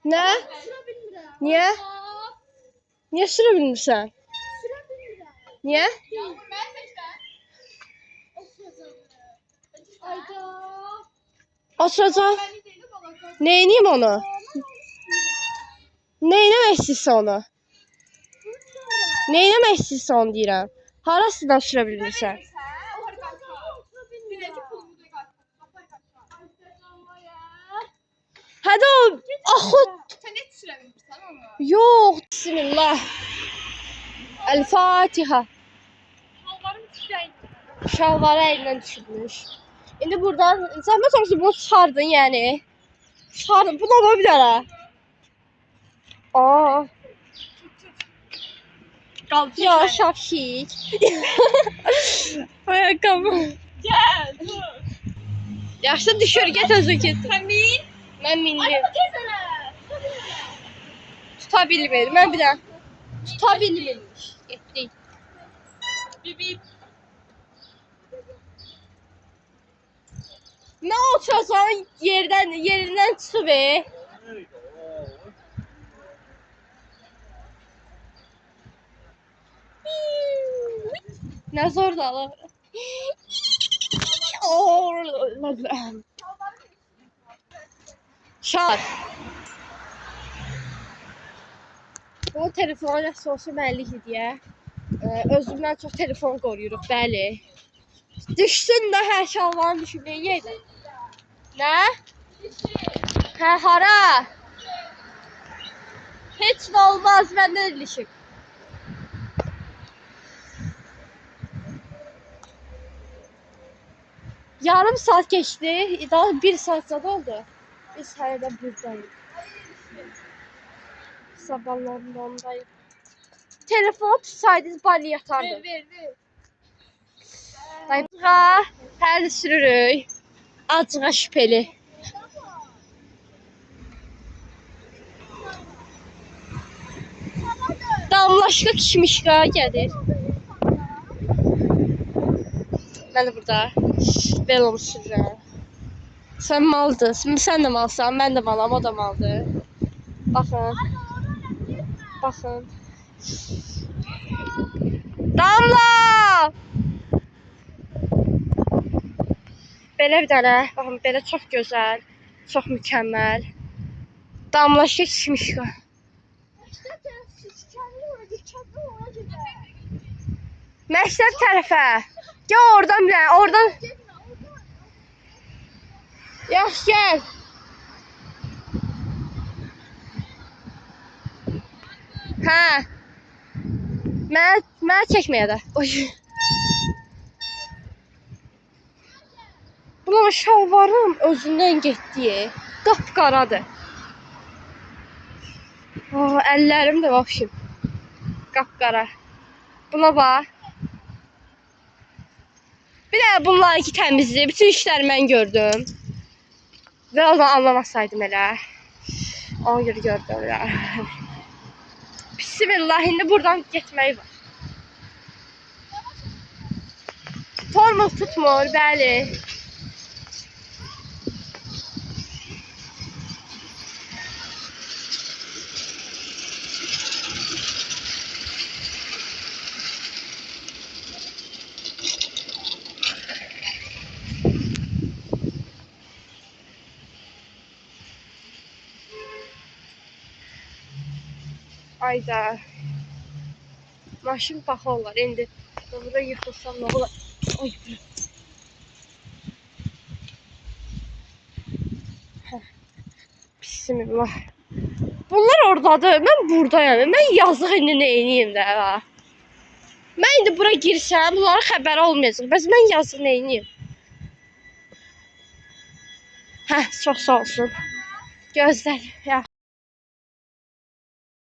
Ne? Niye? Niye sürebilmirsən? Niye? Oturacağım. Neyniyim onu? Neyləmək istəyirsən onu? Neyləmək istəyirsən onu deyirəm. Harasından sürə bilmirsən? Hadi o axı. Sen hiç sürebilirsen onu. Yox, bismillah. El-Fatiha. Şalvarım çiçeği. Şalvarı əlindən düşürmüş. İndi buradan zəhmət olsun bunu çıxardın yəni. Çıxardın. Bu da ola bilər ha. Aa. Kaldı. Ya şapşik. Ayakkabı. Gel. Dur. Yaxşı düşür, get özü get. Sen bin. Mən mindim. Gezene. Tuta bilmir. Mən bir də tuta bilmirmiş. Getdik. Bibi. Nə otursan yerindən çıxıb. Nə zor da alır. Şar. Bu telefon rəssosu mənlikdir deyə. Özümdən çox telefon qoruyuruq, bəli. Düşsün də hər şalvarın düşüb yerdə. Nə? Hə, hara? Heç nə olmaz, məndən ilişib. Yarım saat geçti. Daha 1 saat zaten oldu. Biz hala da buradayız. Sabahlarındayız. Telefon tutsaydınız bari yatardım. Ver. Dayıqa hər sürürük. Acığa şüpheli. Damlaşqa kişmişqa gəlir. Mən də burada velom sürürəm. Sən maldır. Sən də malsan, mən də malam, o da maldır. Baxın. Baxın. Damla! Belə bir dənə, baxın, belə çox gözəl, çox mükəmməl. Damlaşıq kişmişqa. Məktəb tərəfə. Gəl oradan bir dənə, oradan. Yaxşı, gəl. Hə. Mənə çəkməyə də. Buna şalvarım özündən getdi. Qapqaradır. Əllərim də vəbşim. Qapqara. Buna bax. Bir də bunlarınki təmizdir. Bütün işləri mən gördüm. Və onu anlamasaydım elə. Ona görə gördüm elə. Bismillah, indi buradan getməyi var. Tormuz tutmur, bəli. Ayda. Maşın paxı olar. İndi burada yıxılsam nə olar? Ay. Bismillah. Bunlar oradadır. Mən buradayım. Mən yazıq indi nə edeyim də ha. Mən indi bura girsəm, bunların xəbəri olmayacaq. Bəs mən yazıq nə edeyim? Hə, çox sağ olsun. Gözlərim.